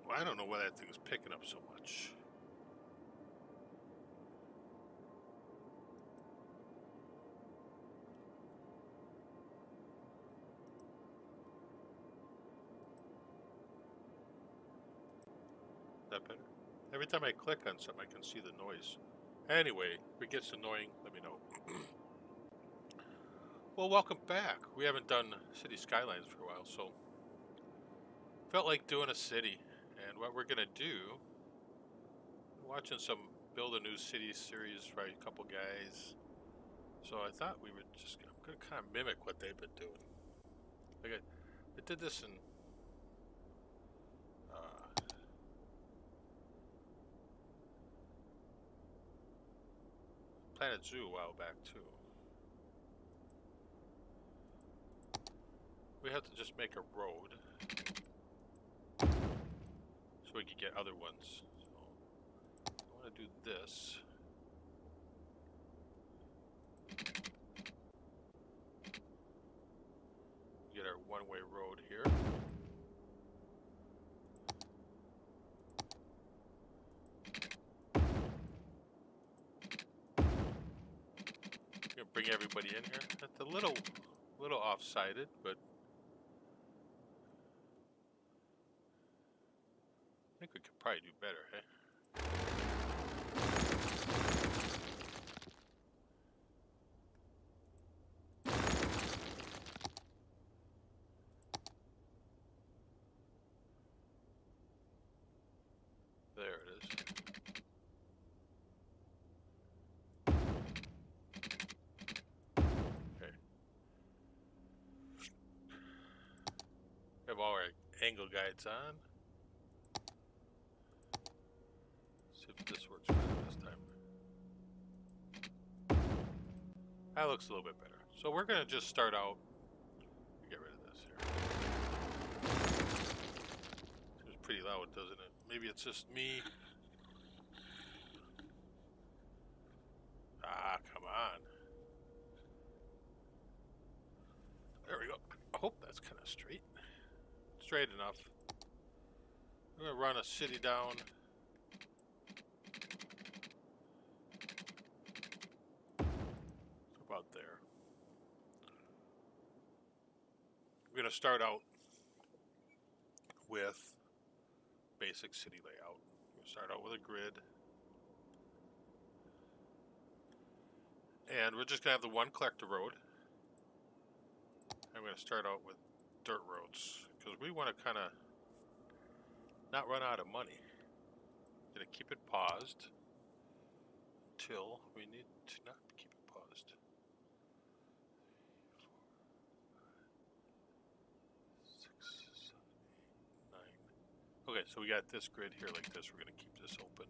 I don't know why that thing's picking up so much. Is that better? Every time I click on something, I can see the noise. Anyway, if it gets annoying, let me know. Well, welcome back. We haven't done City Skylines for a while, so felt like doing a city. And what we're gonna do, watching some Build a New City series by a couple guys. So I thought we would just, I'm gonna kind of mimic what they've been doing. Like I did this in Planet Zoo a while back too. We have to just make a road so we can get other ones. So I want to do this. Get our one-way road here. Gonna bring everybody in here. That's a little off-sided, but I think we could probably do better, hey? There it is. Okay. We have all our angle guides on. See if this works better this time. That looks a little bit better. So we're gonna just start out. Get rid of this here. Seems pretty loud, doesn't it? Maybe it's just me. Ah, come on. There we go. I hope that's kind of straight. Straight enough. I'm gonna run a city down. About there. We're gonna start out with basic city layout. We're gonna start out with a grid. And we're just gonna have the one collector road. I'm gonna start out with dirt roads because we want to kind of not run out of money. Gonna keep it paused until we need to not keep it paused. 6, 7, 8, 9. Okay, so we got this grid here like this. We're gonna keep this open.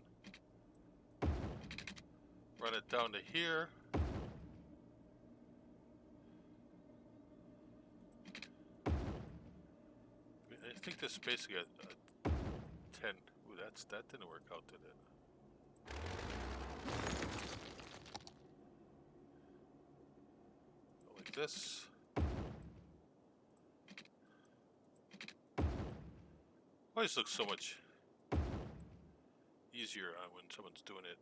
Run it down to here. I think this is basically a 10. Ooh, that didn't work out, did it? Go like this. Always looks so much easier when someone's doing it.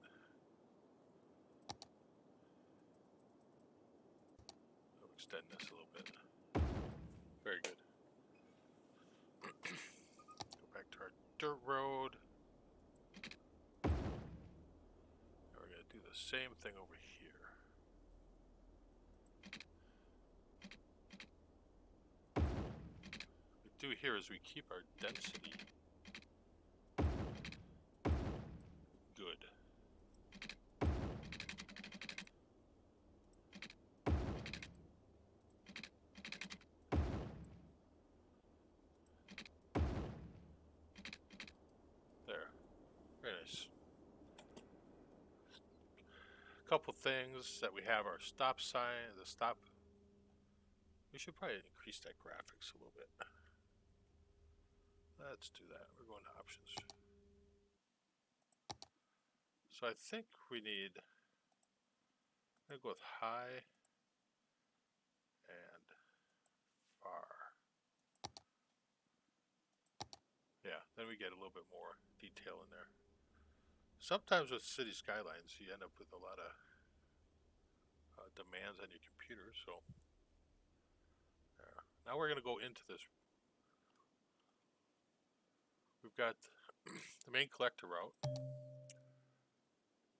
I'll extend this a little bit. Very good. Go back to our dirt road. And we're going to do the same thing over here. What we do here is we keep our density good. There. Very nice. A couple things that we have our stop sign, the stop. We should probably increase that graphics a little bit. Let's do that. We're going to options. So I think we need, I'm going to go with high and far. Yeah, then we get a little bit more detail in there. Sometimes with city skylines, you end up with a lot of demands on your computer. So now we're going to go into this. We've got the main collector route,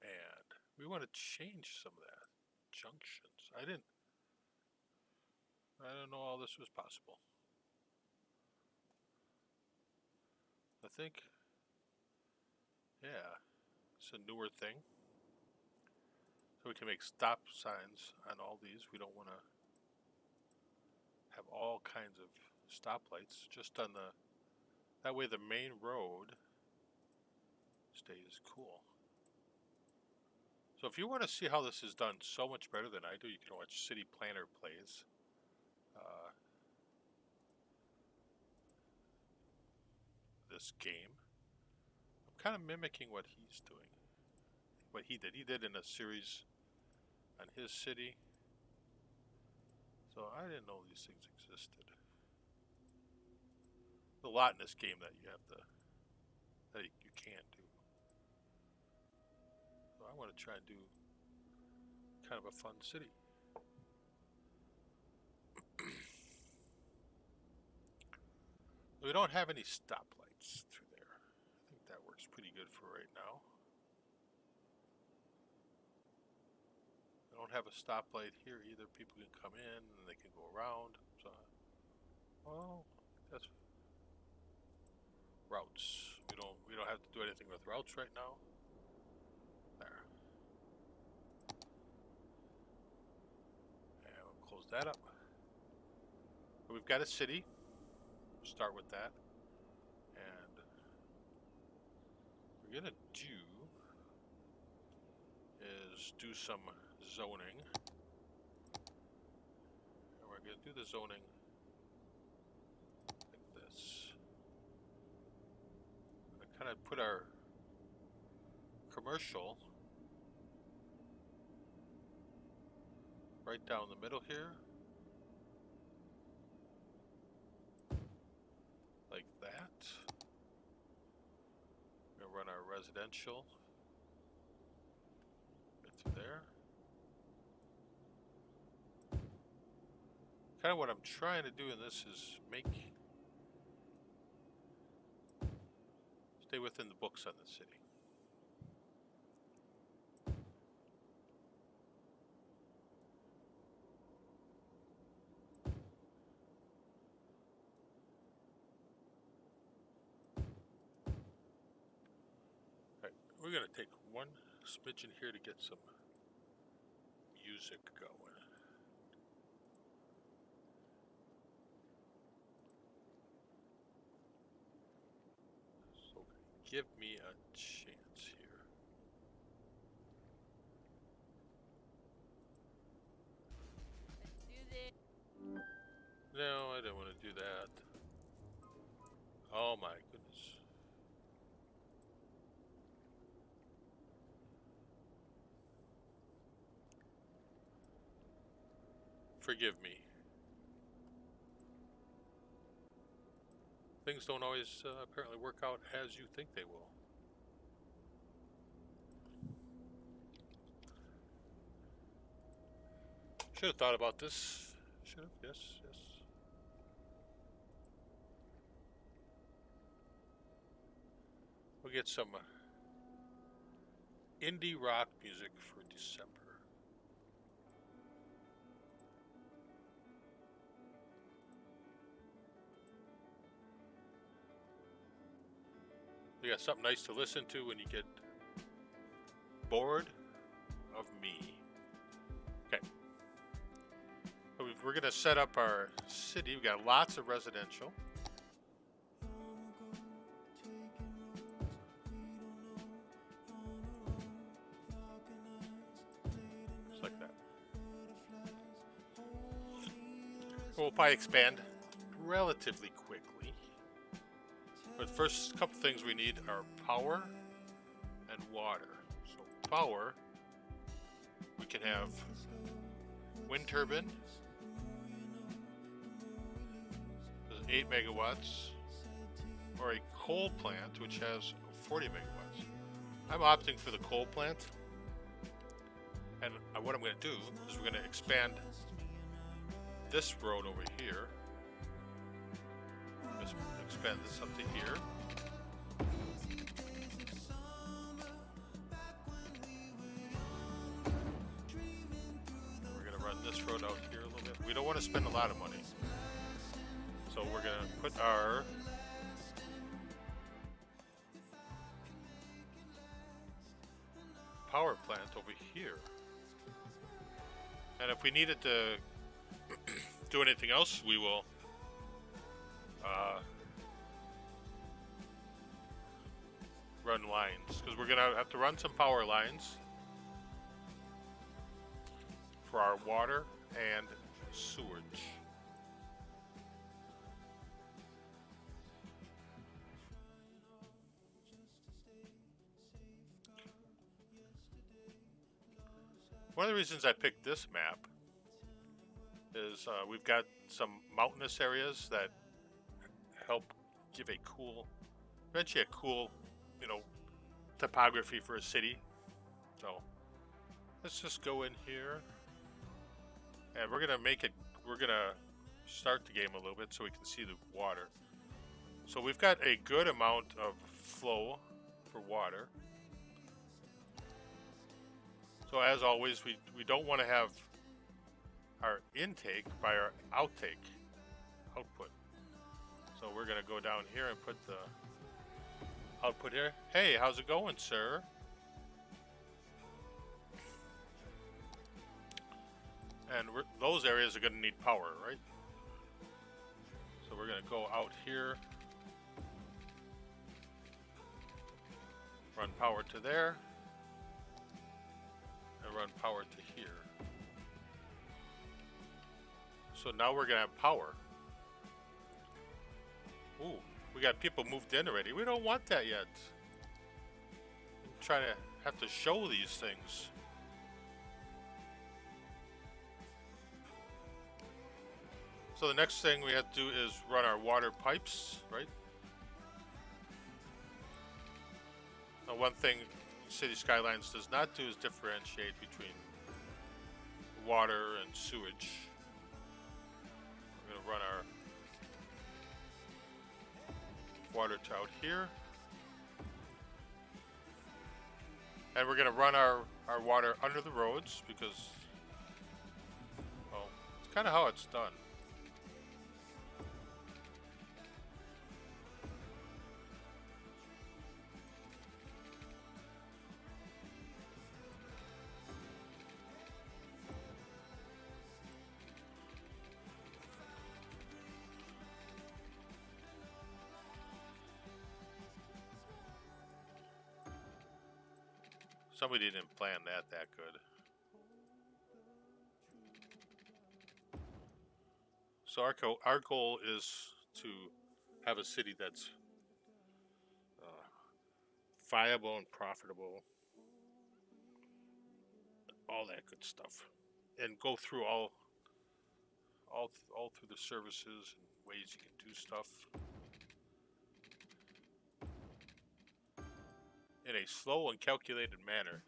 and we want to change some of that junctions. I didn't know all this was possible. I think, yeah, it's a newer thing. So we can make stop signs on all these. We don't want to have all kinds of stoplights, just on the, that way the main road stays cool. So if you want to see how this is done so much better than I do, you can watch City Planner Plays. This game. I'm kind of mimicking what he's doing. What he did. He did in a series on his city. So I didn't know these things existed. There's a lot in this game that you have to, that you can't do. So I want to try and do kind of a fun city. We don't have any stoplights through there. I think that works pretty good for right now. We don't have a stoplight here either. People can come in and they can go around. So, well, that's routes. We don't have to do anything with routes right now. There. And we'll close that up. But we've got a city. We'll start with that. And what we're gonna do is do some zoning. And we're gonna do the zoning like this. Kind of put our commercial right down the middle here, like that. We're gonna run our residential right through there. Kind of what I'm trying to do in this is stay within the books on the city. All right, we're going to take one smidgen here to get some music going. Give me a chance here. No, I didn't want to do that. Oh my goodness. Forgive me. Things don't always apparently work out as you think they will. Should have thought about this. Should have, yes. We'll get some indie rock music for December. We got something nice to listen to when you get bored of me. Okay. So we're going to set up our city. We've got lots of residential. Just like that. We'll probably expand relatively quickly. But the first couple things we need are power and water. So power, we can have wind turbine, 8 megawatts, or a coal plant, which has 40 megawatts. I'm opting for the coal plant. And what I'm going to do is we're going to expand this road over here. Let's expand this up to here. We're going to run this road out here a little bit. We don't want to spend a lot of money. So we're going to put our power plant over here. And if we needed to do anything else, we will run lines, because we're gonna have to run some power lines for our water and sewage. One of the reasons I picked this map is we've got some mountainous areas that help give a cool, eventually a cool, you know, topography for a city. So let's just go in here, and we're gonna make it. We're gonna start the game a little bit so we can see the water. So we've got a good amount of flow for water. So as always, we don't want to have our intake by our output. So we're going to go down here and put the output here. Hey, how's it going, sir? And those areas are going to need power, right? So we're going to go out here, run power to there, and run power to here. So now we're gonna have power. Ooh, we got people moved in already. We don't want that yet. I'm trying to have to show these things. So the next thing we have to do is run our water pipes, right? Now, one thing City Skylines does not do is differentiate between water and sewage. We're going to run our water to out here. And we're going to run our water under the roads because, well, it's kind of how it's done. Somebody didn't plan that good. So our goal is to have a city that's viable and profitable, all that good stuff, and go through all through the services and ways you can do stuff in a slow and calculated manner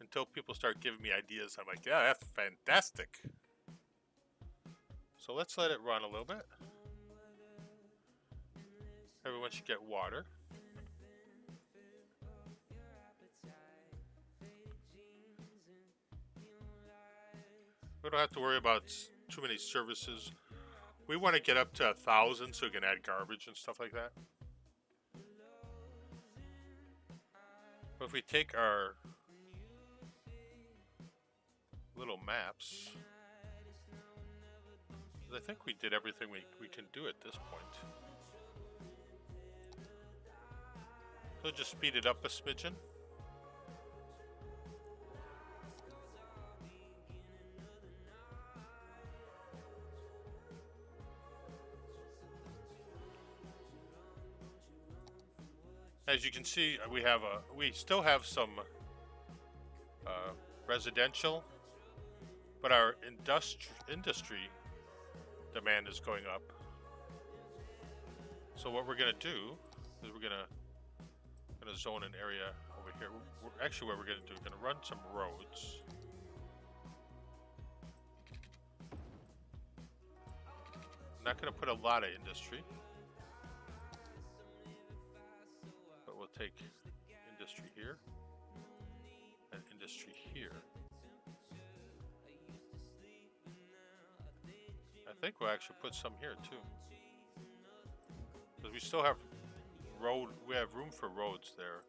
until people start giving me ideas. I'm like, yeah, that's fantastic. So let's let it run a little bit. Everyone should get water. We don't have to worry about too many services. We want to get up to 1,000 so we can add garbage and stuff like that. But if we take our little maps, I think we did everything we can do at this point. So just speed it up a smidgen. As you can see, we still have some residential, but our industry demand is going up. So what we're going to do Because we're gonna zone an area over here. Actually, what we're gonna do, we're gonna run some roads. I'm not gonna put a lot of industry, but we'll take industry here and industry here. I think we'll actually put some here too, because we still have we have room for roads there.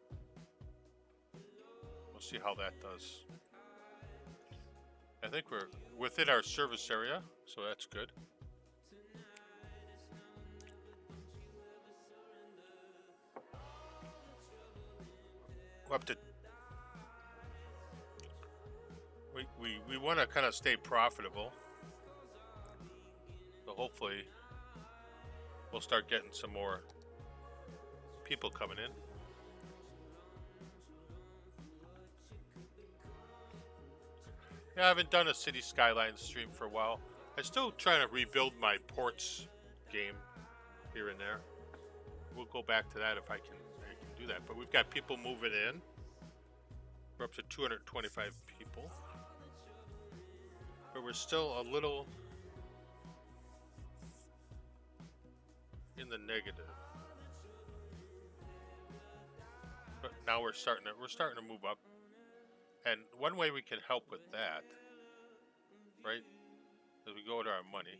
We'll see how that does. I think we're within our service area, so that's good. We're up to we want to kind of stay profitable, so hopefully we'll start getting some more people coming in. Yeah, I haven't done a City Skylines stream for a while. I'm still trying to rebuild my ports game here and there. We'll go back to that if I can do that. But we've got people moving in. We're up to 225 people. But we're still a little in the negative. But now we're starting to move up. And one way we can help with that, right, is we go to our money.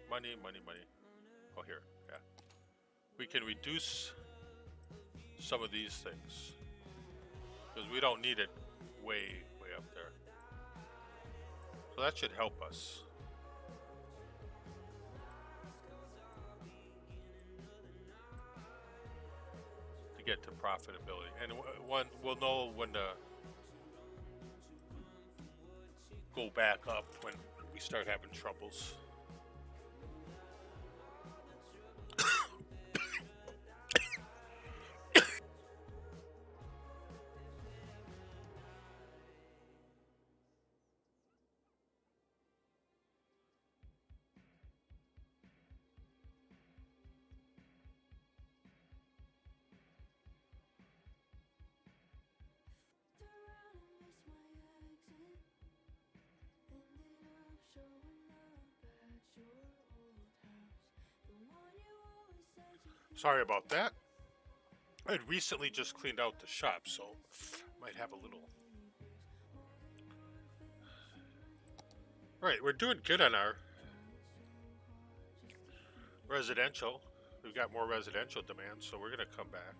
Money. Oh, here, yeah. We can reduce some of these things, because we don't need it way up there. So that should help us. To get to profitability. And we'll know when to go back up when we start having troubles. Sorry about that. I had recently just cleaned out the shop, so might have a little. All right, we're doing good on our residential. We've got more residential demand, so we're gonna come back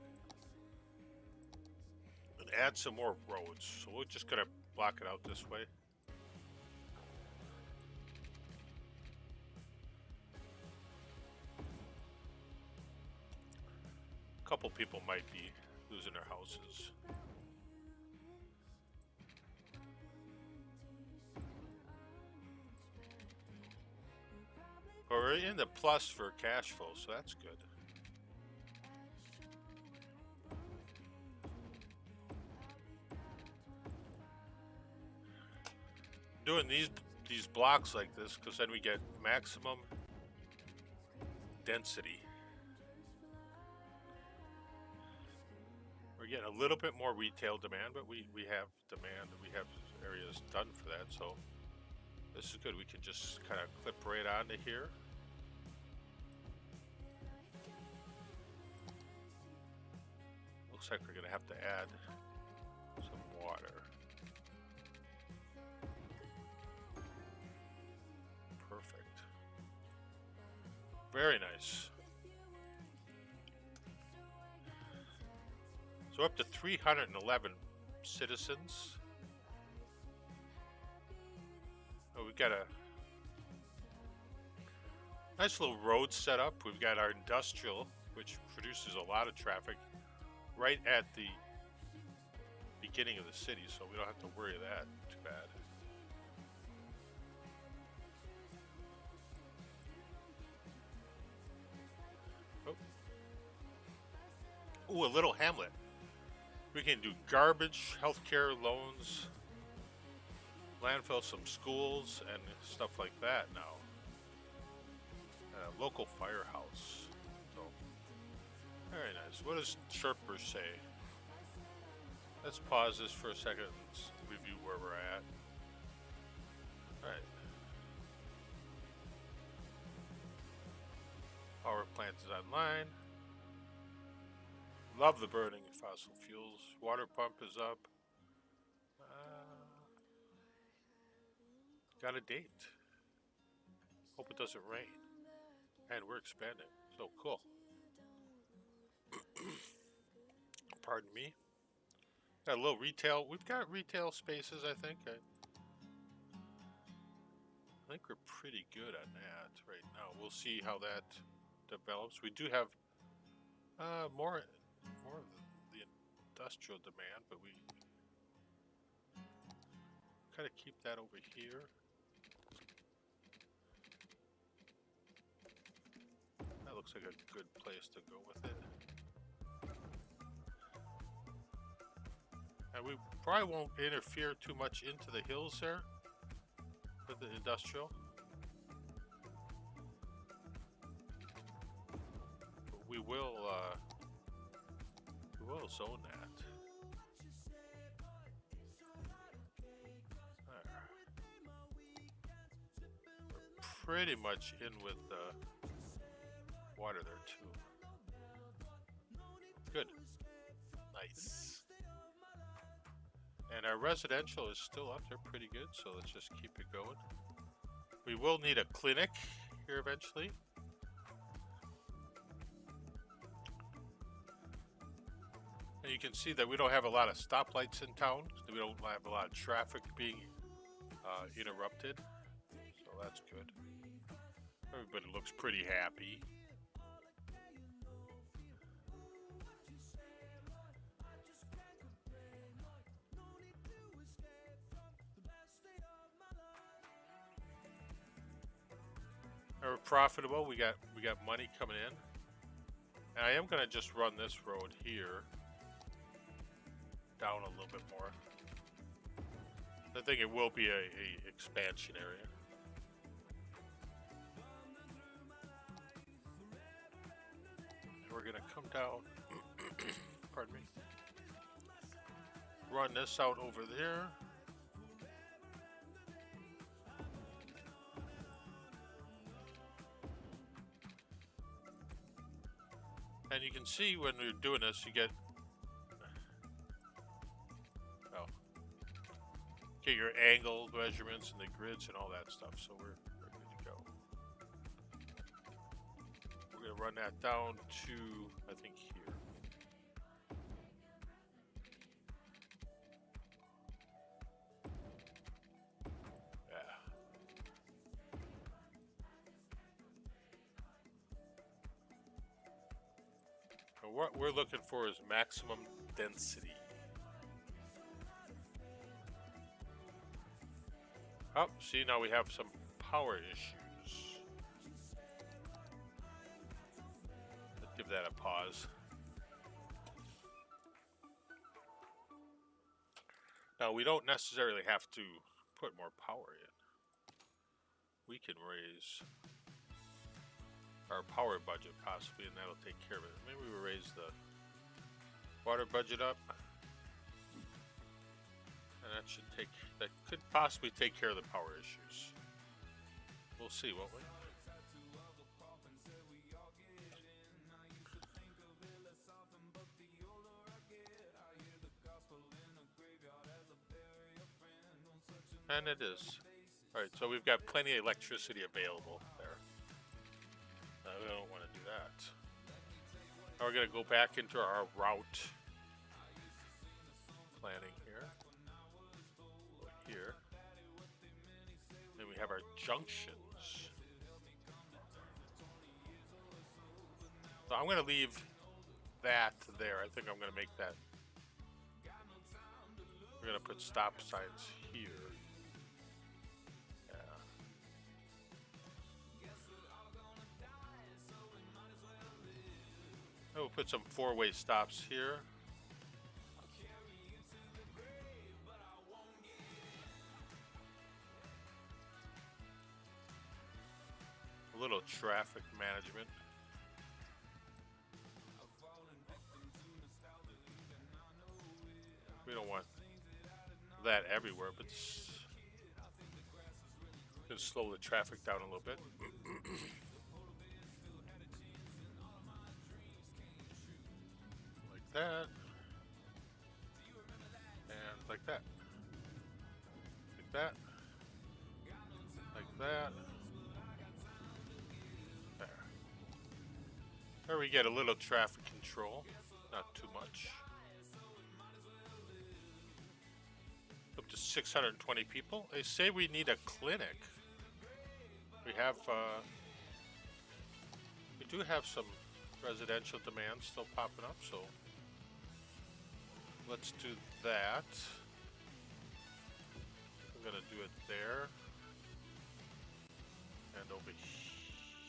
and add some more roads. So we're just gonna block it out this way. A couple people might be losing their houses. But we're in the plus for cash flow, so that's good. Doing these blocks like this, because then we get maximum density. We're getting a little bit more retail demand, but we have demand, we have areas done for that, so this is good. We can just kind of clip right onto here. Looks like we're gonna have to add some water. Perfect. Very nice. So up to 311 citizens. Oh, we've got a nice little road set up. We've got our industrial, which produces a lot of traffic, right at the beginning of the city, so we don't have to worry of that too bad. Oh. Ooh, a little hamlet. We can do garbage, healthcare, loans, landfill, some schools, and stuff like that now. A local firehouse. So Very nice. What does Chirper say? Let's pause this for a second and review where we're at. Alright. Power plant is online. Love the burning of fossil fuels. Water pump is up. Got a date. Hope it doesn't rain. And we're expanding. So cool. Pardon me. Got a little retail. We've got retail spaces, I think. I think we're pretty good on that right now. We'll see how that develops. We do have more of the industrial demand, but we kind of keep that over here. That looks like a good place to go with it. And we probably won't interfere too much into the hills there with the industrial. But we will zone that. There. We're pretty much in with the water there too. Good. Nice. And our residential is still up there pretty good, so let's just keep it going. We will need a clinic here eventually. And you can see that we don't have a lot of stoplights in town. So we don't have a lot of traffic being interrupted. So that's good. Everybody looks pretty happy. We're profitable. We got money coming in. And I am gonna just run this road here down a little bit more. I think it will be a expansion area. And we're gonna come down. Pardon me. Run this out over there. And you can see when we're doing this, you get your angle measurements and the grids and all that stuff. So we're good to go. We're gonna run that down to, I think, here. Yeah. And what we're looking for is maximum density. Oh, see, now we have some power issues. Let's give that a pause. Now, we don't necessarily have to put more power in. We can raise our power budget possibly, and that'll take care of it. Maybe we raise the water budget up. And that could possibly take care of the power issues. We'll see, won't we? And it is. Alright, so we've got plenty of electricity available there. We don't want to do that. Now we're going to go back into our route planning here. Here. Then we have our junctions. So I'm going to leave that there. I think I'm going to make that. We're going to put stop signs here. Yeah. And we'll put some four-way stops here. A little traffic management. We don't want that everywhere, but it's gonna slow the traffic down a little bit. Like that. And like that. Like that. Like that. There. There we get a little traffic control. Not too much. Up to 620 people. They say we need a clinic. We have, we do have some residential demand still popping up, so let's do that. I'm gonna do it there and over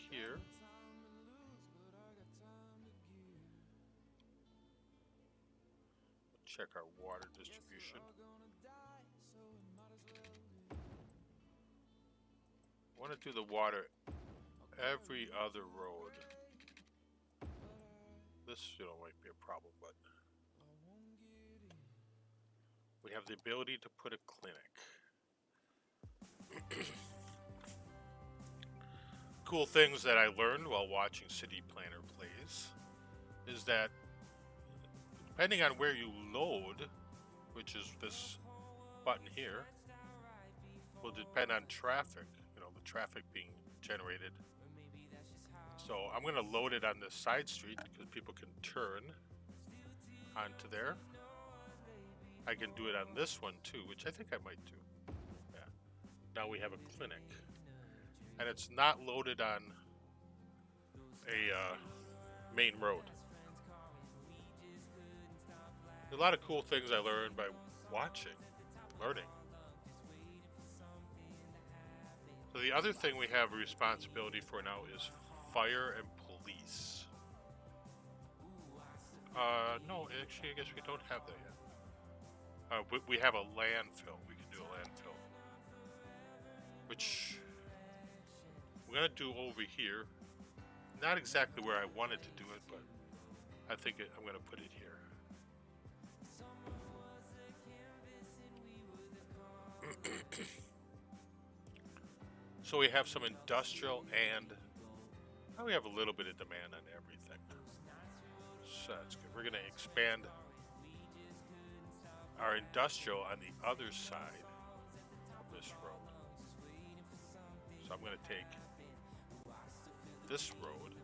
here. Check our water distribution. I want to do the water every other road. This, might be a problem, but we have the ability to put a clinic. Cool things that I learned while watching City Planner plays is that depending on where you load, which is this button here, will depend on traffic, the traffic being generated. So I'm going to load it on this side street because people can turn onto there. I can do it on this one too, which I think I might do. Yeah. Now we have a clinic. And it's not loaded on a main road. A lot of cool things I learned by watching, learning. So the other thing we have a responsibility for now is fire and police. No, actually, I guess we don't have that yet. We have a landfill. We can do a landfill, which we're gonna do over here. Not exactly where I wanted to do it, but I think I'm gonna put it here. So we have some industrial and we have a little bit of demand on everything. So that's good. We're going to expand our industrial on the other side of this road. So I'm going to take this road,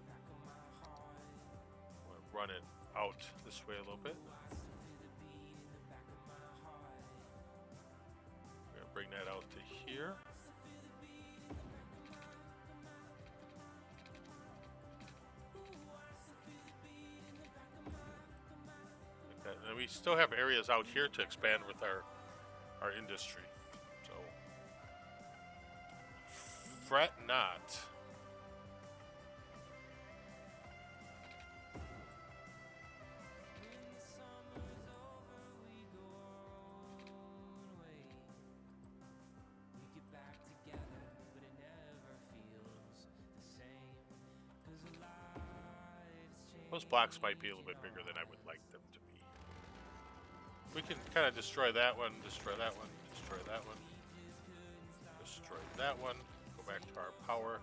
I'm going to run it out this way a little bit. We're going to bring that out to here. And we still have areas out here to expand with our industry. So fret not. Those blocks might be a little bit bigger than I would like them to be. We can kind of destroy that one, destroy that one, destroy that one, destroy that one, go back to our power.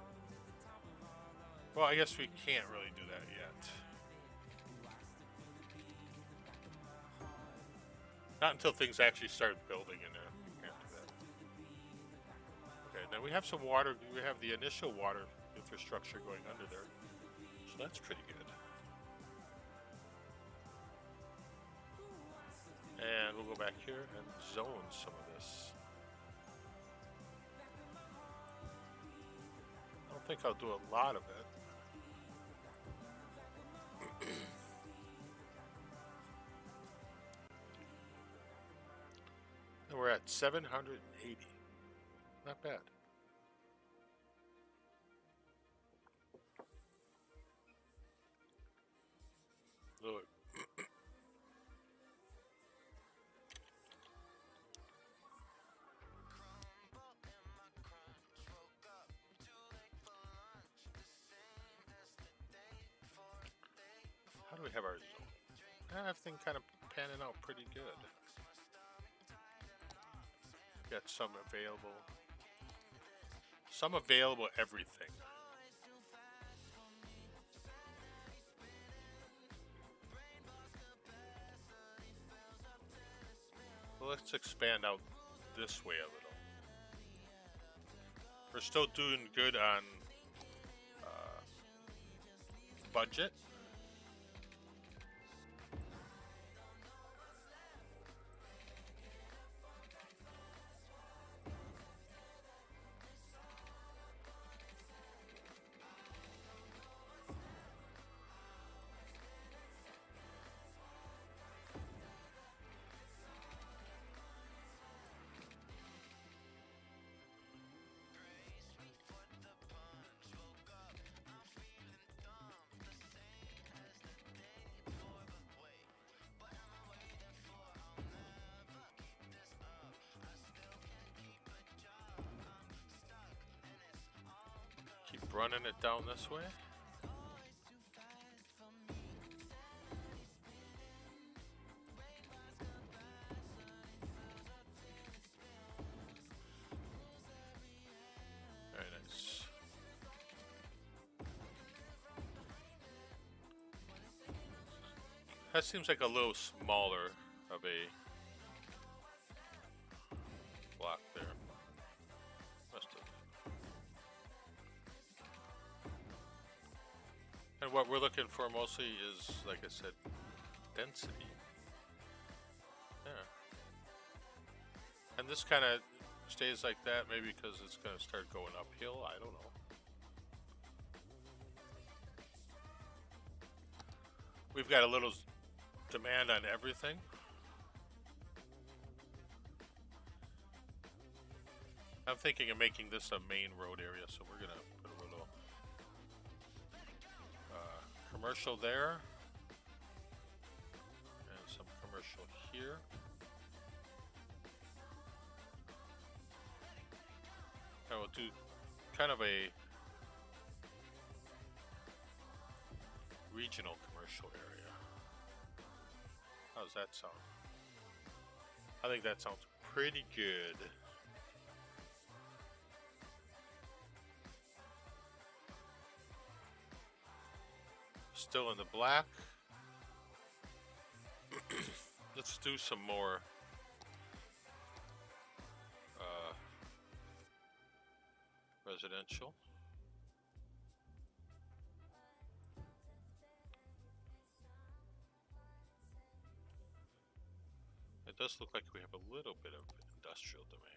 Well, I guess we can't really do that yet. Not until things actually start building in there. We can't do that. Okay, now we have some water. We have the initial water infrastructure going under there. So that's pretty good. And we'll go back here and zone some of this. I don't think I'll do a lot of it. And we're at 780. Not bad. Look. How do we have our zone? Everything kind of panning out pretty good. Got some available. Some available everything. Well, let's expand out this way a little. We're still doing good on budget. Keep running it down this way. Very nice. That seems like a little smaller of a block there. Must have. And what we're looking for mostly is, like I said, density. Yeah. And this kind of stays like that, maybe because it's going to start going uphill. I don't know. We've got a little demand on everything. I'm thinking of making this a main road area, so we're going to put a little commercial there. And some commercial here. And we'll do kind of a regional commercial area. How does that sound? I think that sounds pretty good. Still in the black. Let's do some more residential. It does look like we have a little bit of industrial demand.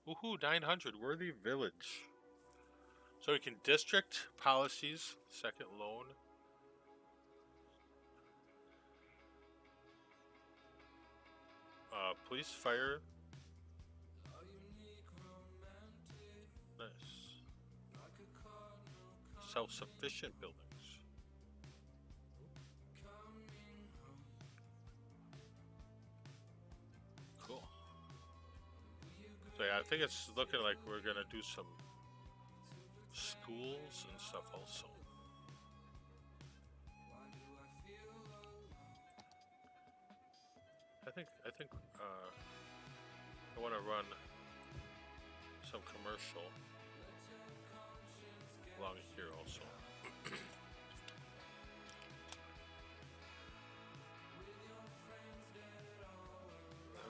Woohoo, 900, Worthy Village. So we can district policies, second loan. Police, fire. Nice. Self-sufficient buildings. Cool. So yeah, I think it's looking like we're gonna do some schools and stuff also. I think I want to run some commercial along here also.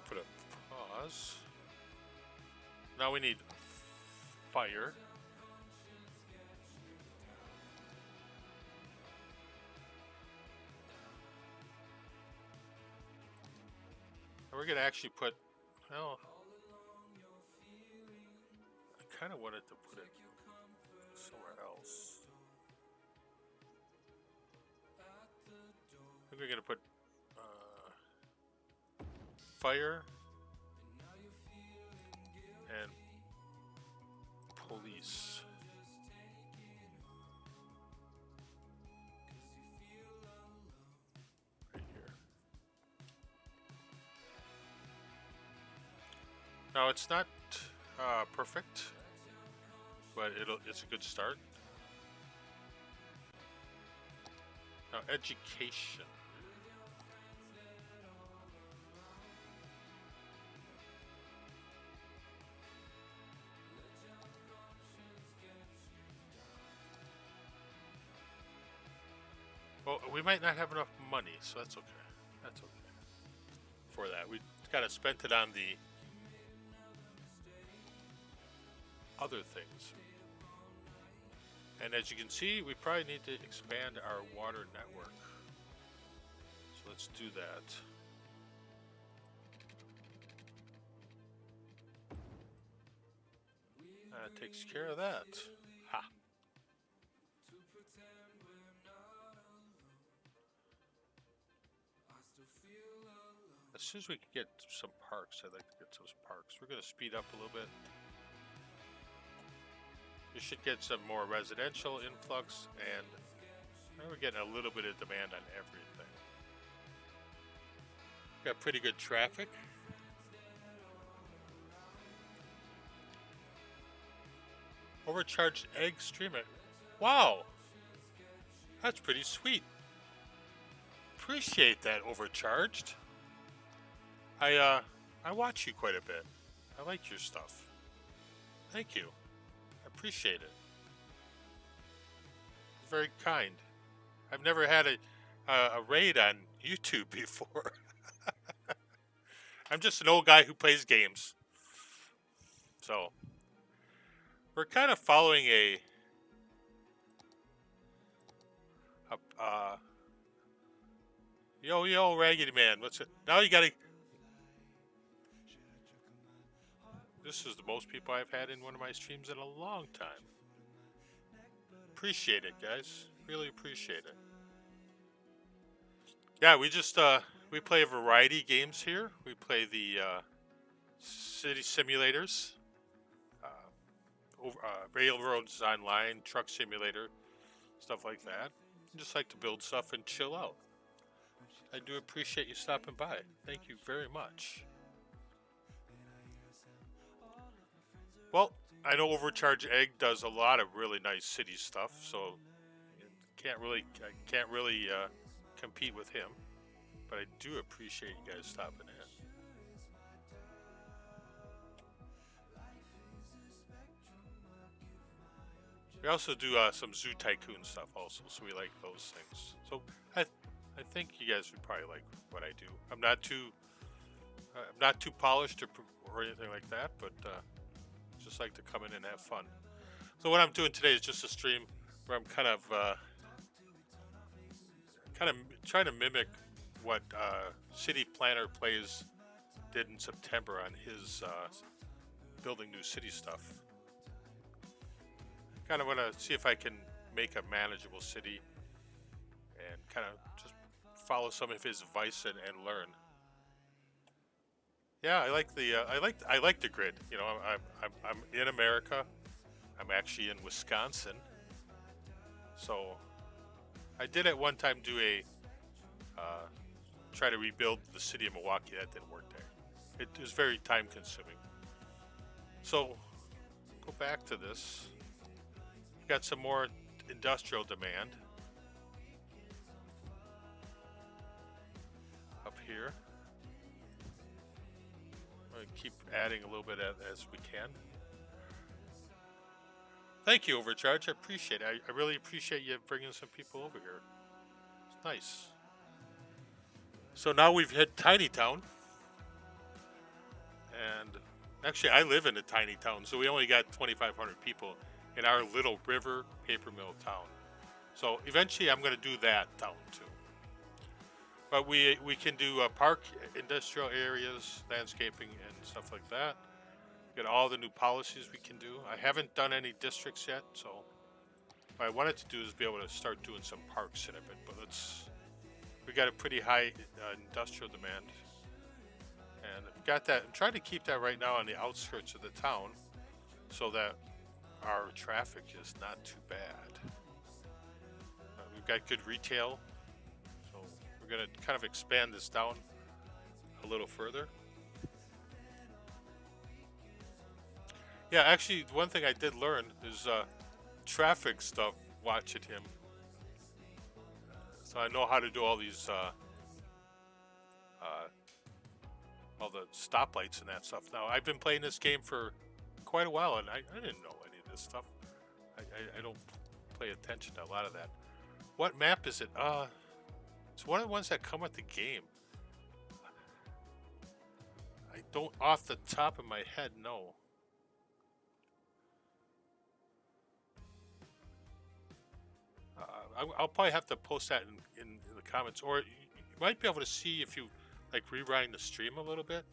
Put a pause. Now we need fire. We're gonna actually put, well, I kind of wanted to put it somewhere else. I think we're gonna put fire and police. Right here. Now it's not perfect, but it's a good start. Now, education. Well, we might not have enough money, so that's okay. That's okay. For that, we kind of spent it on the other things. And as you can see, we probably need to expand our water network. So let's do that. That takes care of that. Ha! As soon as we can get some parks, I'd like to get those parks. We're going to speed up a little bit. We should get some more residential influx, and we're getting a little bit of demand on everything. Got pretty good traffic. Overcharged egg streamer. Wow! That's pretty sweet. Appreciate that, Overcharged. I watch you quite a bit. I like your stuff. Thank you. I appreciate it. Very kind. I've never had a raid on YouTube before. I'm just an old guy who plays games. So, we're kind of following yo, Raggedy Man, what's it? Now you gotta... This is the most people I've had in one of my streams in a long time. Appreciate it, guys. Really appreciate it. Yeah, we just, we play a variety of games here. We play the, city simulators, railroads online, truck simulator, stuff like that. I just like to build stuff and chill out. I do appreciate you stopping by. Thank you very much. Well, I know Overcharge Egg does a lot of really nice city stuff, so I can't really compete with him. But I do appreciate you guys stopping in. We also do some Zoo Tycoon stuff also, so we like those things. So I think you guys would probably like what I do. I'm not too polished or anything like that, but just like to come in and have fun. So what I'm doing today is just a stream where I'm kind of trying to mimic what City Planner Plays did in September on his building new city stuff. Kind of want to see if I can make a manageable city and kind of just follow some of his advice and learn. Yeah, I like the I like the grid. You know, I'm in America. I'm actually in Wisconsin. So I did at one time do a try to rebuild the city of Milwaukee. That didn't work there. It was very time consuming. So go back to this. Got some more industrial demand up here. I'm going to keep adding a little bit as we can. Thank you, Overcharge. I appreciate it. I really appreciate you bringing some people over here. It's nice. So now we've hit Tiny Town. And actually, I live in a tiny town, so we only got 2,500 people in our little river paper mill town. So eventually I'm going to do that town too. But we can do park, industrial areas, landscaping, and stuff like that. Get all the new policies we can do. I haven't done any districts yet, so what I wanted to do is be able to start doing some parks in a bit. But we got a pretty high industrial demand, and I've got that. I'm trying to keep that right now on the outskirts of the town, so that our traffic is not too bad. We've got good retail, so we're going to kind of expand this down a little further. Yeah, actually, one thing I did learn is traffic stuff watching him. So I know how to do all these, uh, all the stoplights and that stuff. Now, I've been playing this game for quite a while, and I didn't know any of this stuff. I don't pay attention to a lot of that. What map is it? It's one of the ones that come with the game. I don't, off the top of my head, know. I'll probably have to post that in the comments, or you might be able to see if you like rewriting the stream a little bit.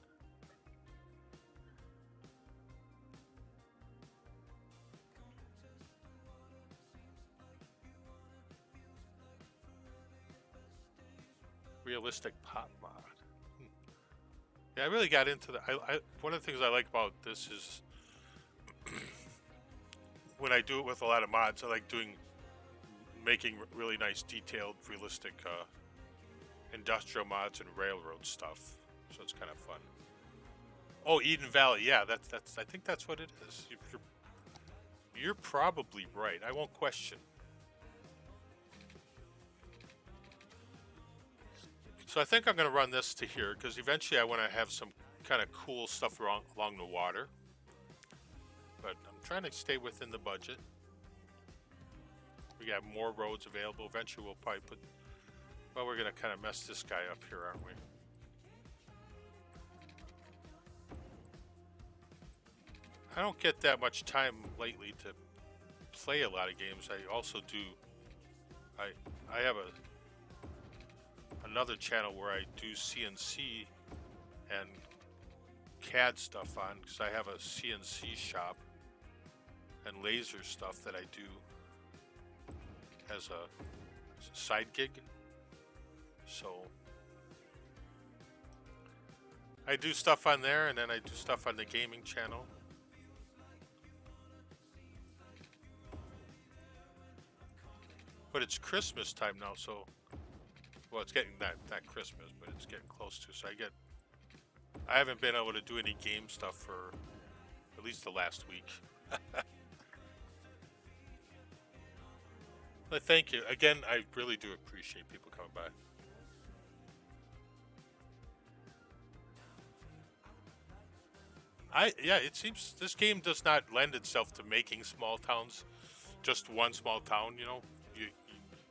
Realistic pop mod. Yeah, I really got into the. One of the things I like about this is when I do it with a lot of mods, I like making really nice, detailed, realistic industrial mods and railroad stuff. So it's kind of fun. Oh, Eden Valley, yeah, that's. I think that's what it is. You're probably right. I won't question. So I think I'm going to run this to here because eventually I want to have some kind of cool stuff along the water. But I'm trying to stay within the budget. We got more roads available. Eventually we'll probably put... Well, we're going to kind of mess this guy up here, aren't we? I don't get that much time lately to play a lot of games. I also do... I have another channel where I do CNC and CAD stuff on because I have a CNC shop and laser stuff that I do as a side gig. So I do stuff on there, and then I do stuff on the gaming channel. But it's Christmas time now, so well, it's getting not Christmas, but it's getting close to. So I haven't been able to do any game stuff for at least the last week. But thank you again. I really do appreciate people coming by. Yeah, it seems this game does not lend itself to making small towns, just one small town. You know, you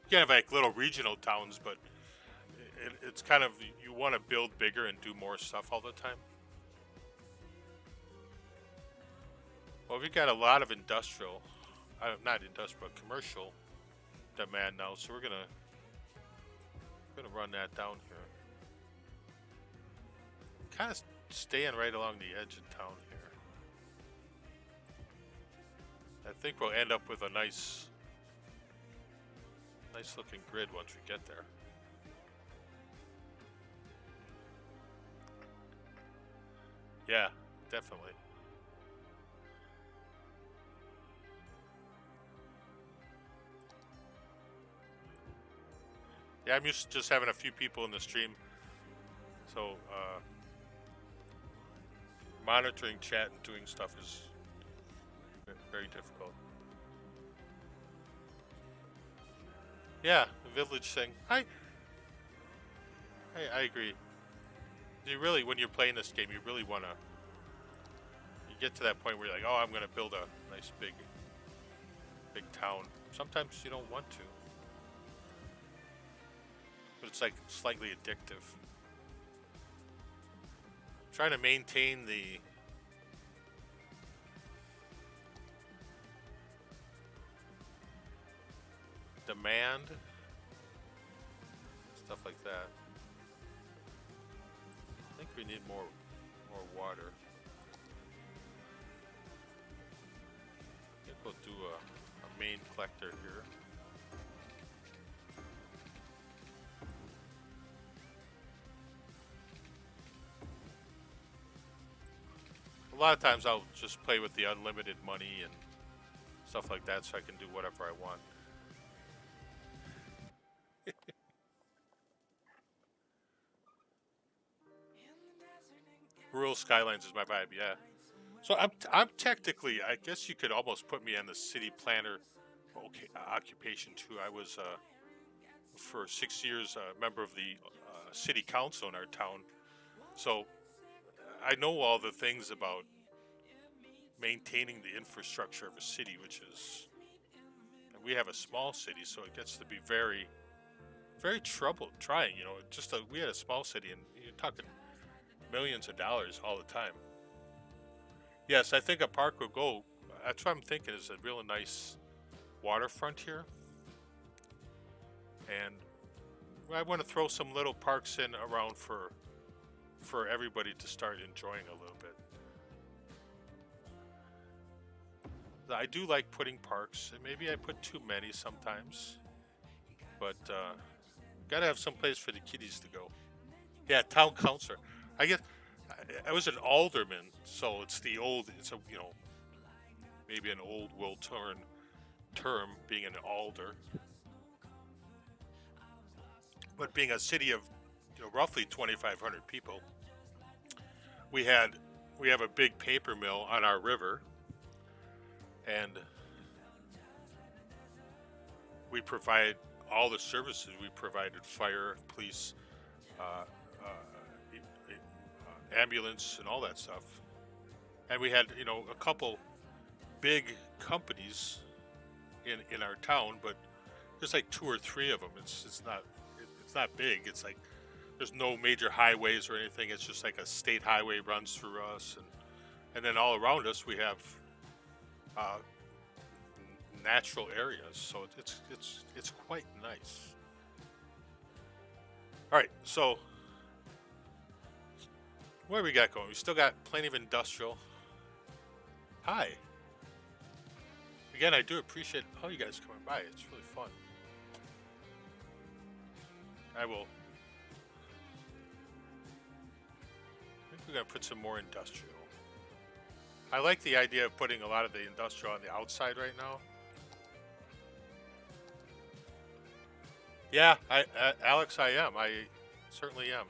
can have like little regional towns, but it's kind of, you want to build bigger and do more stuff all the time. Well, we've got a lot of industrial, not industrial, commercial demand now, so we're gonna run that down here. Kind of staying right along the edge of town here. I think we'll end up with a nice looking grid once we get there. Yeah, definitely. Yeah, I'm used to just having a few people in the stream. So, monitoring chat and doing stuff is very difficult. Yeah, the village thing. I agree. You really, when you're playing this game, you really want to... You get to that point where you're like, oh, I'm going to build a nice big town. Sometimes you don't want to. But it's like slightly addictive. Trying to maintain the demand, stuff like that. I think we need more water. I think we'll do a main collector here. A lot of times I'll just play with the unlimited money and stuff like that so I can do whatever I want. Rural Skylines is my vibe, yeah. So I'm technically, I guess you could almost put me on the city planner occupation too. I was for 6 years a member of the city council in our town, so I know all the things about maintaining the infrastructure of a city, which is, and we have a small city, so it gets to be very, very troubled trying. We had a small city, and you're talking millions of dollars all the time. Yes, I think a park will go. That's what I'm thinking is a real nice waterfront here, and I want to throw some little parks in around for everybody to start enjoying a little bit. I do like putting parks, and maybe I put too many sometimes, but gotta have some place for the kiddies to go. Yeah, town councilor. I guess I was an alderman, so it's the old. It's a maybe an old world term being an alder, but being a city of roughly 2,500 people, we have a big paper mill on our river, and we provide all the services. We provided fire, police, ambulance, and all that stuff. And we had a couple big companies in our town, but there's like 2 or 3 of them. It's not big. It's like there's no major highways or anything. It's just like a state highway runs through us, and then all around us we have natural areas. So it's quite nice. All right, so what do we got going? We still got plenty of industrial. Hi. Again, I do appreciate all you guys coming by. It's really fun. I will. I think we're going to put some more industrial. I like the idea of putting a lot of the industrial on the outside right now. Yeah, Alex, I am. I certainly am.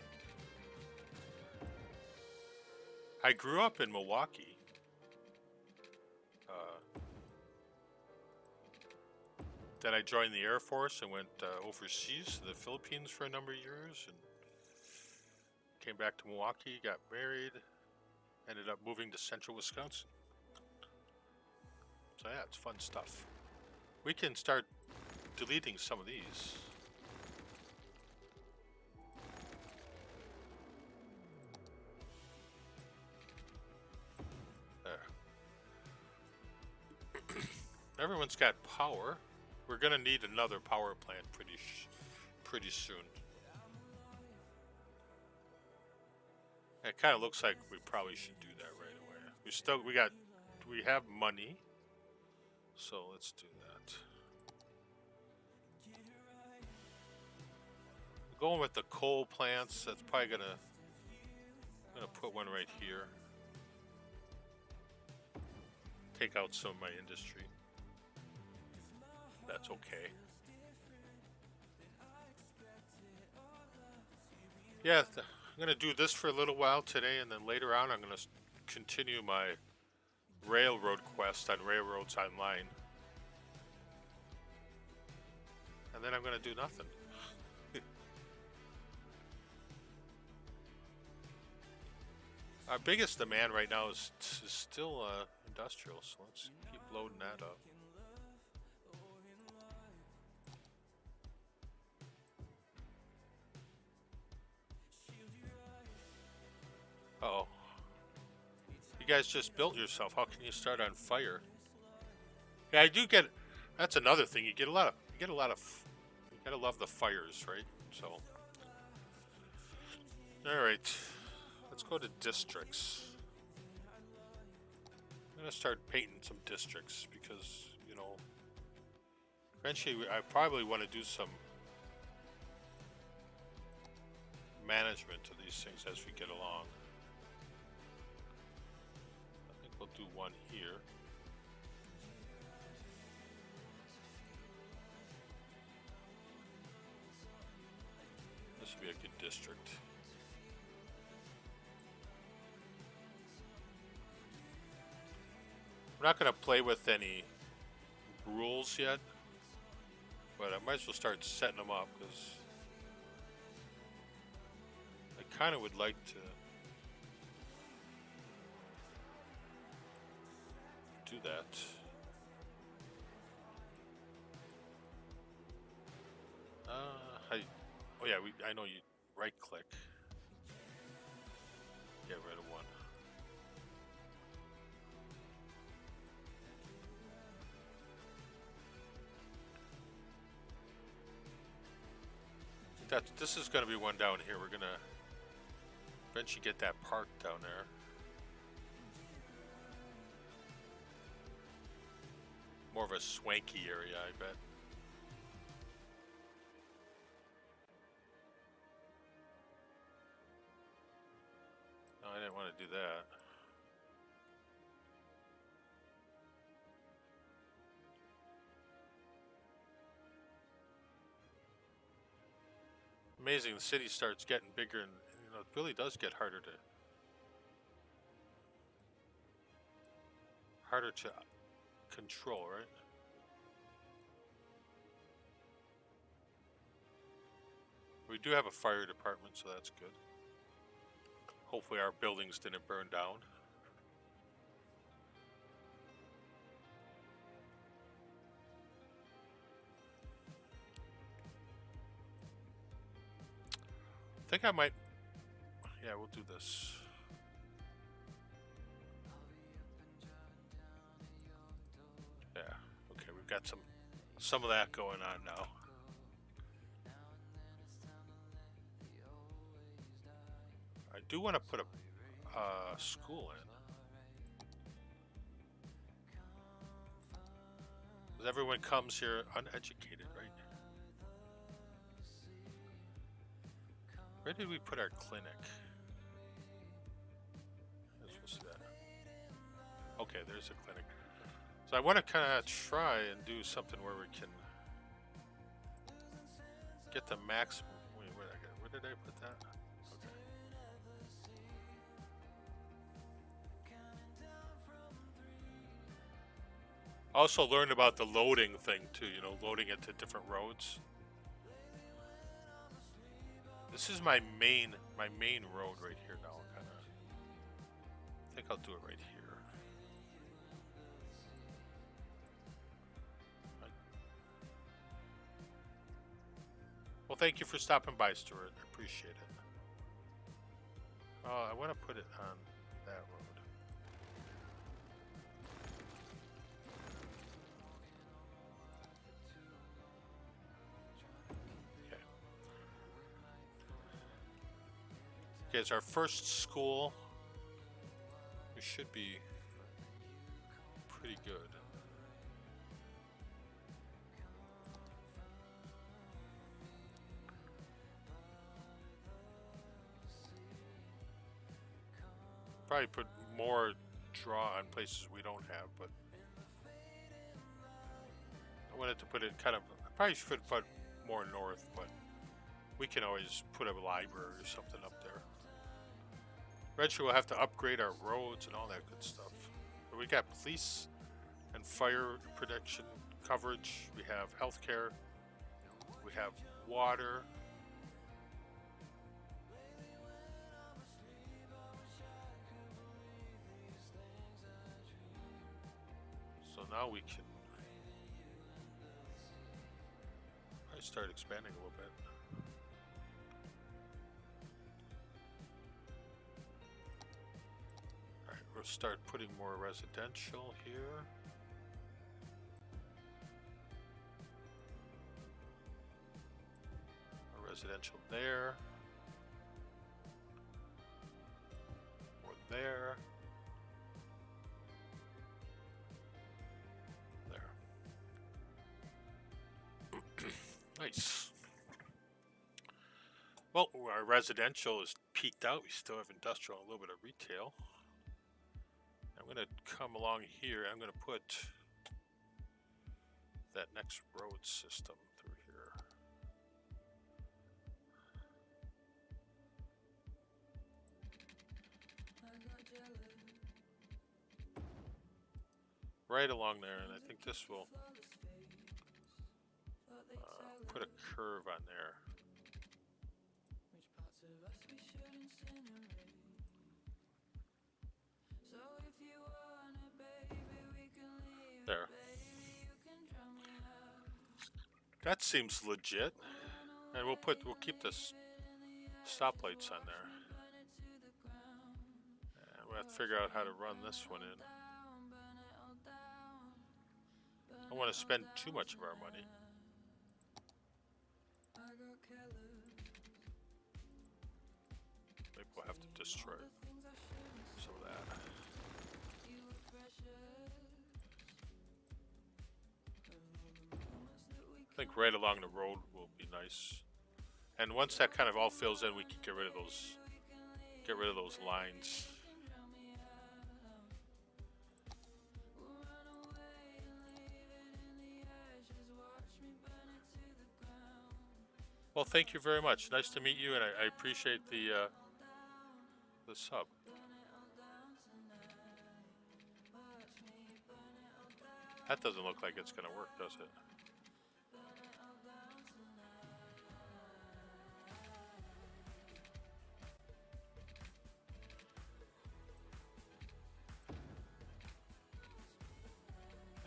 I grew up in Milwaukee. Then I joined the Air Force and went overseas to the Philippines for a number of years, and came back to Milwaukee, got married, ended up moving to central Wisconsin. So yeah, it's fun stuff. We can start deleting some of these. There. Everyone's got power. We're gonna need another power plant pretty soon. It kind of looks like we probably should do that right away. We have money, so let's do that. We're going with the coal plants. That's probably gonna put one right here. Take out some of my industry. That's okay. Yeah, I'm going to do this for a little while today, and then later on I'm going to continue my railroad quest on Railroads Online. And then I'm going to do nothing. Our biggest demand right now is still industrial, so let's keep loading that up. Uh-oh. You guys just built yourself. How can you start on fire? Yeah, I do get. That's another thing. You gotta love the fires, right? So, all right. Let's go to districts. I'm gonna start painting some districts because eventually I probably want to do some management of these things as we get along. We'll do one here. This would be a good district. We're not going to play with any rules yet. But I might as well start setting them up because I kind of would like to do that. How oh yeah, I know you right click. Get rid of one. This is going to be one down here. We're going to eventually get that park down there. More of a swanky area, I bet. No, I didn't want to do that. Amazing, the city starts getting bigger, and you know it really does get harder to control, right? We do have a fire department, so that's good. Hopefully our buildings didn't burn down. I think I might, yeah, we'll do this. Yeah, okay, we've got some of that going on now. I do want to put a school in. Because everyone comes here uneducated, right? Where did we put our clinic? Okay, there's a clinic. So I want to kind of try and do something where we can get the maximum. Wait, where did I put that? Okay. Also learned about the loading thing too. You know, loading it to different roads. This is my main road right here now. Kind of. I think I'll do it right here. Well, thank you for stopping by, Stuart. I appreciate it. I want to put it on that road. Okay. Okay, it's our first school. We should be pretty good. Probably put more draw on places we don't have, but I wanted to put it kind of, I probably should put more north, but we can always put a library or something up there. Eventually we'll have to upgrade our roads and all that good stuff. But we got police and fire protection coverage, we have healthcare, we have water. So now we can probably start expanding a little bit. Alright, we'll start putting more residential here. More residential there. More there. Nice. Well, our residential is peaked out. We still have industrial and a little bit of retail. I'm going to come along here. I'm going to put that next road system through here. Right along there, and I think this will curve on there. There. That seems legit. And we'll keep this stoplights on there. And we'll have to figure out how to run this one in. I don't want to spend too much of our money. Maybe we'll have to destroy some of that. I think right along the road will be nice. And once that kind of all fills in, we can get rid of those lines. Well, thank you very much. Nice to meet you, and I appreciate the sub. That doesn't look like it's going to work, does it?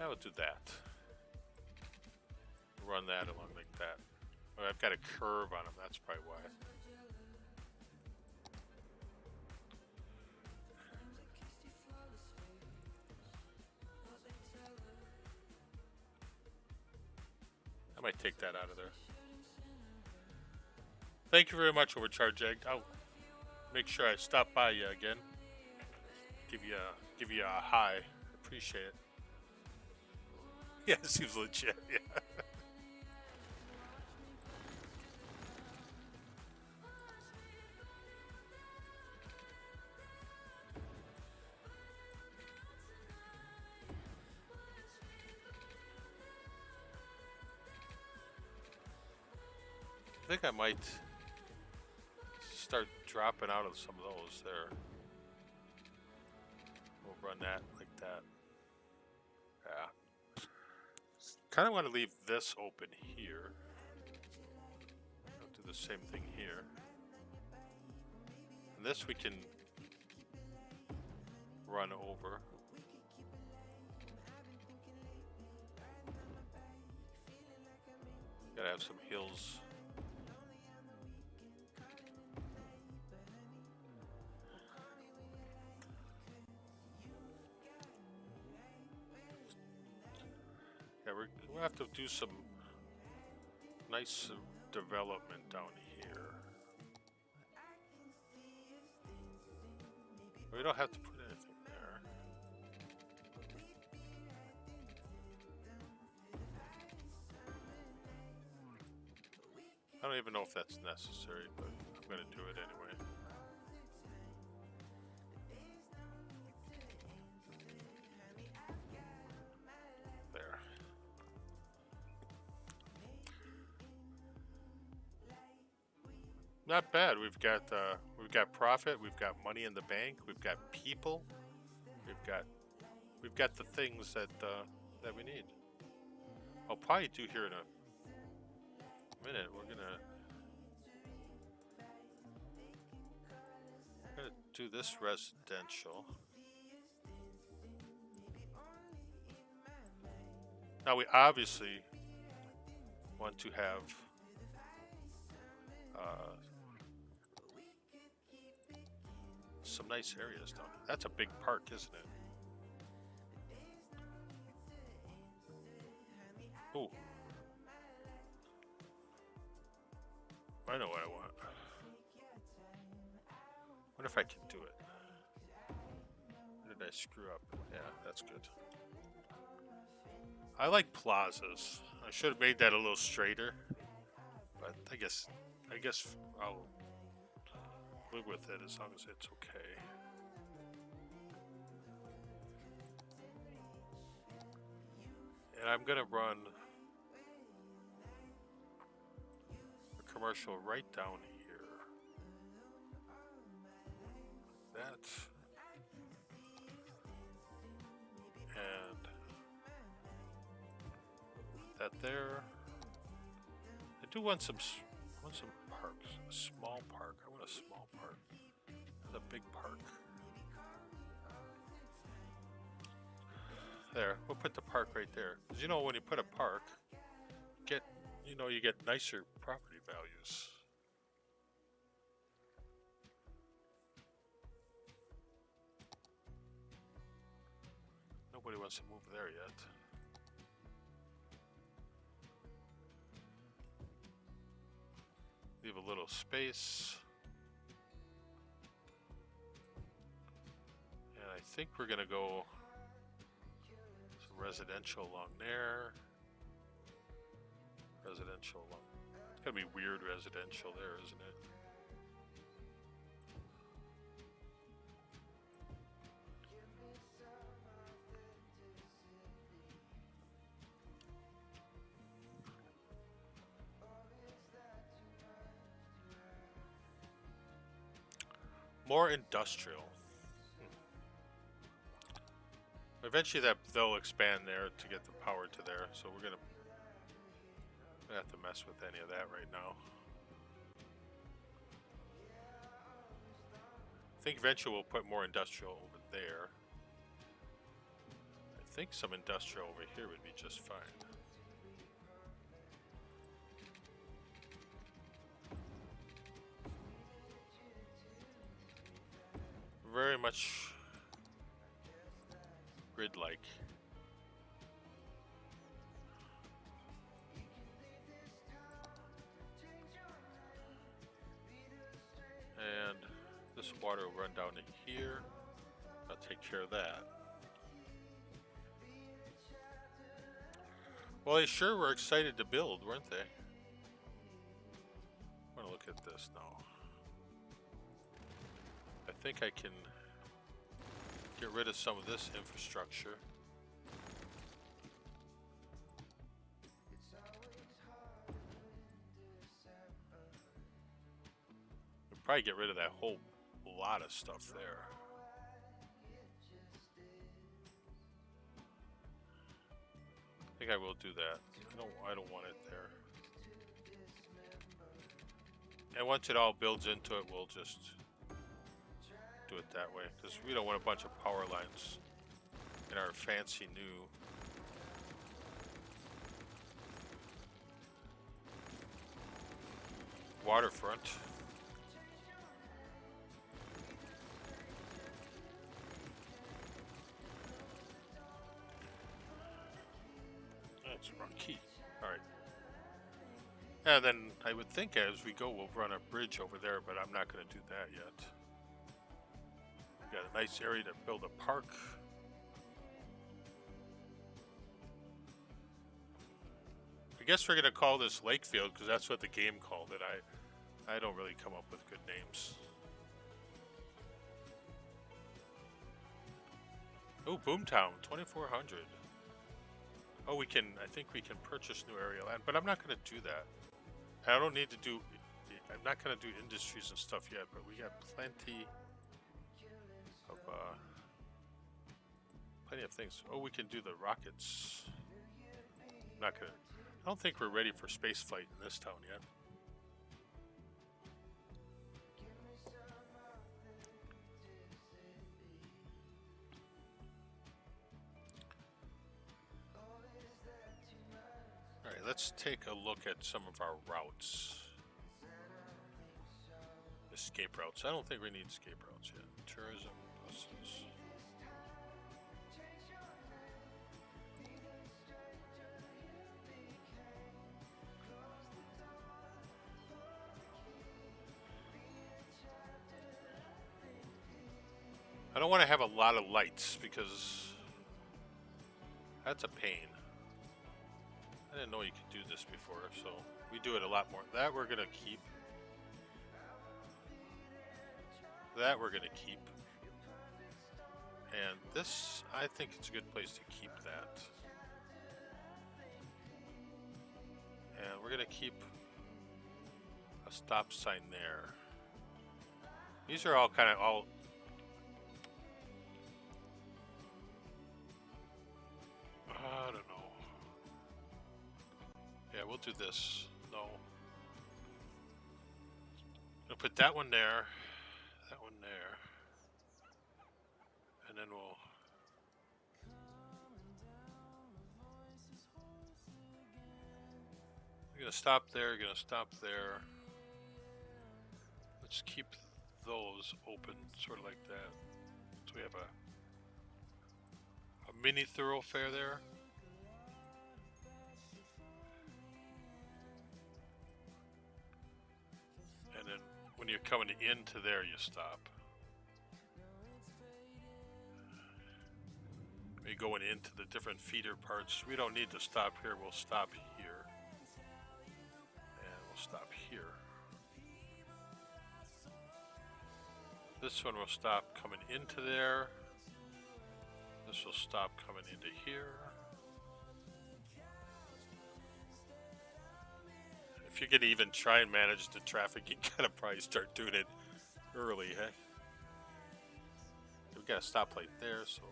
I will do that. Run that along like that. Oh, I've got a curve on them, that's probably why. I might take that out of there. Thank you very much, Overcharge Egg. I'll make sure I stop by you again. Give you a hi. Appreciate it. Yeah, it seems legit. Yeah. I think I might start dropping out of some of those there. We'll run that like that. Yeah. Kind of want to leave this open here. I'll do the same thing here. And this we can run over. Gotta have some hills. Yeah, we'll have to do some nice development down here. We don't have to put anything there. I don't even know if that's necessary, but I'm going to do it anyway. There. Not bad. We've got profit. We've got money in the bank. We've got people. We've got the things that we need. I'll probably do here in a minute. We're gonna do this residential. Now we obviously want to have some nice areas down here. That's a big park, isn't it? Ooh. I know what I want. What if I can do it? Where did I screw up? Yeah, that's good. I like plazas. I should have made that a little straighter, but I guess I'll live with it as long as it's okay. And I'm gonna run a commercial right down here. That. And that there. do want some parks. A small park. I want a small park. Not a big park. There, we'll put the park right there. Because you know, when you put a park, you get nicer property values. Nobody wants to move there yet. Leave a little space. And I think we're gonna go some residential along there. Residential along. It's gonna be weird residential there, isn't it? More industrial. Eventually they'll expand there to get the power to there, so we're gonna have to mess with any of that right now. I think eventually we'll put more industrial over there. I think some industrial over here would be just fine. Very much grid-like. And this water will run down to here. I'll take care of that. Well, they sure were excited to build, weren't they? I want to look at this now. I think I can get rid of some of this infrastructure. We'll probably get rid of that whole lot of stuff there. I think I will do that. I don't want it there. And once it all builds into it, we'll just do it that way, because we don't want a bunch of power lines in our fancy new waterfront. That's the wrong key. Alright. And then I would think as we go we'll run a bridge over there, but I'm not going to do that yet. Got a nice area to build a park. I guess we're gonna call this Lakefield because that's what the game called it. I don't really come up with good names. Oh, Boomtown, 2,400. Oh, I think we can purchase new area land, but I'm not gonna do that. I don't need to do, I'm not gonna do industries and stuff yet, but we got plenty of things. Oh, we can do the rockets. I don't think we're ready for space flight in this town yet. Alright, let's take a look at some of our routes. Escape routes. I don't think we need escape routes yet. Tourism, buses. I don't want to have a lot of lights because that's a pain. I didn't know you could do this before, so we do it a lot more. That we're gonna keep. That we're gonna keep. And this, I think it's a good place to keep that. And we're gonna keep a stop sign there. These are all kind of I don't know. Yeah, we'll do this. No. put that one there, and then we're gonna stop there, Let's keep those open, sort of like that. So we have a mini thoroughfare there. And then when you're coming into there, you stop. When you're going into the different feeder parts, we don't need to stop here. We'll stop here. And we'll stop here. This one will stop coming into there. This will stop coming into here. If you're going to even try and manage the traffic, you gotta probably start doing it early, hey? We've got a stoplight there, so.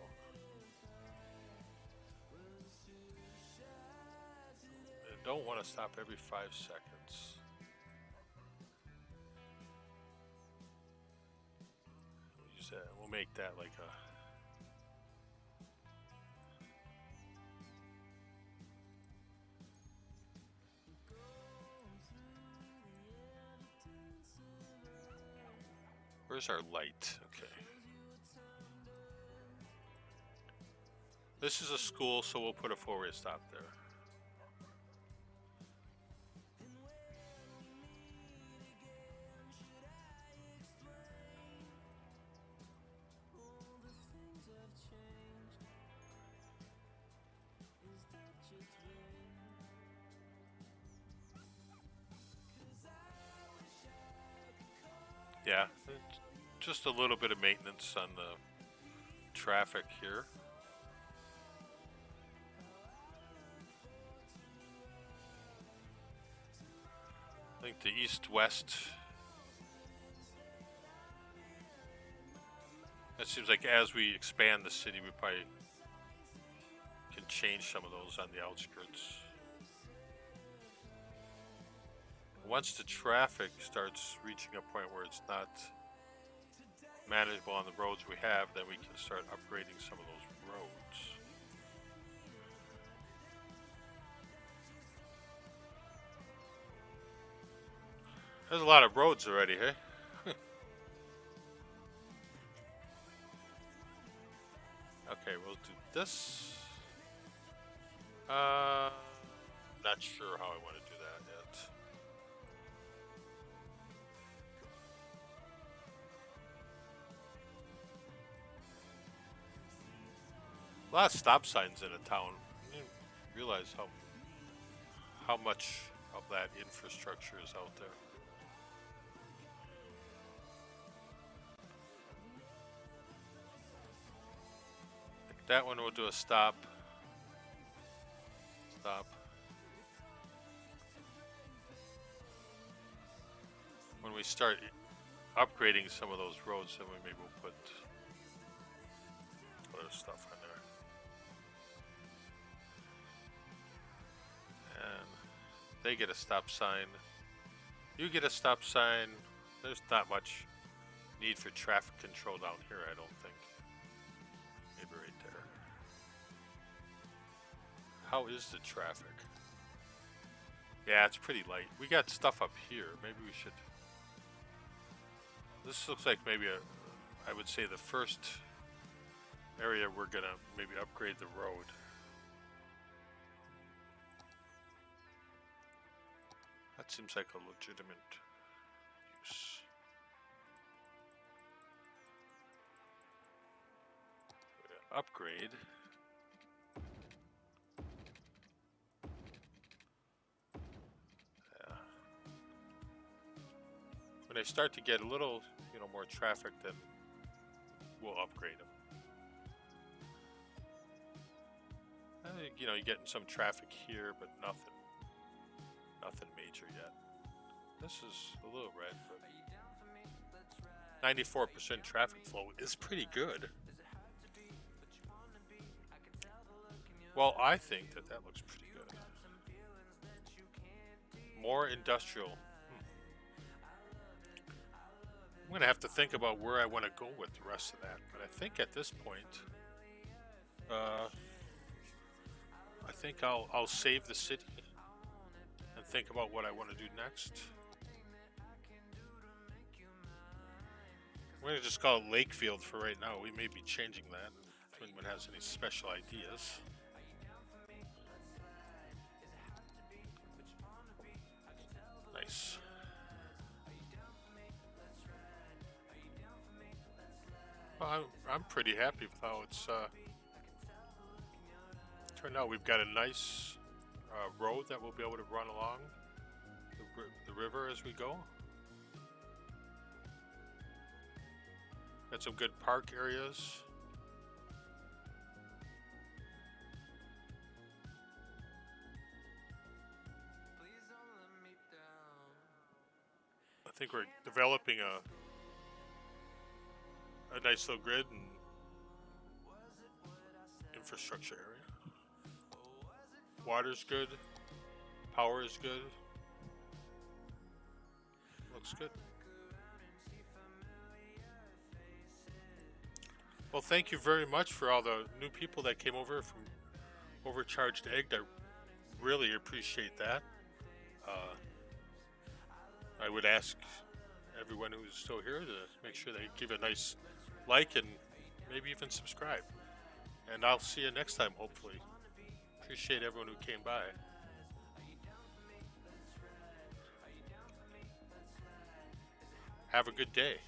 I don't want to stop every 5 seconds. Use that. We'll make that like a. Where's our light? Okay. This is a school, so we'll put a four-way stop there. Yeah, just a little bit of maintenance on the traffic here. I think the east-west, it seems like as we expand the city, we probably can change some of those on the outskirts. Once the traffic starts reaching a point where it's not manageable on the roads we have, then we can start upgrading some of those roads. There's a lot of roads already, hey? Okay, we'll do this. Not sure how I want to do that yet. A lot of stop signs in a town. You didn't realize how much of that infrastructure is out there. That one will do a stop. Stop. When we start upgrading some of those roads, then maybe we'll put other stuff on there. And they get a stop sign. You get a stop sign. There's not much need for traffic control down here, I don't think. Maybe right there. How is the traffic? Yeah, it's pretty light. We got stuff up here. Maybe we should. This looks like maybe I would say the first area we're gonna maybe upgrade the road. That seems like a legitimate use. Upgrade. Yeah. When they start to get a little, more traffic, then we'll upgrade them. You're getting some traffic here, but nothing major yet. This is a little red, but 94% traffic flow is pretty good. Well, I think that looks pretty good. More industrial. going to have to think about where I want to go with the rest of that. But I think at this point, I think I'll save the city and think about what I want to do next. We're going to just call it Lakefield for right now. We may be changing that if anyone has any special ideas. Nice. Well, I'm pretty happy with how it's turned out. We've got a nice road that we'll be able to run along the river as we go. Got some good park areas. I think we're developing a nice little grid and infrastructure area. Water's good. Power is good. Looks good. Well, thank you very much for all the new people that came over from Overcharged Egg. I really appreciate that. I would ask everyone who's still here to make sure they give a nice like and maybe even subscribe. And I'll see you next time, hopefully. Appreciate everyone who came by. Have a good day.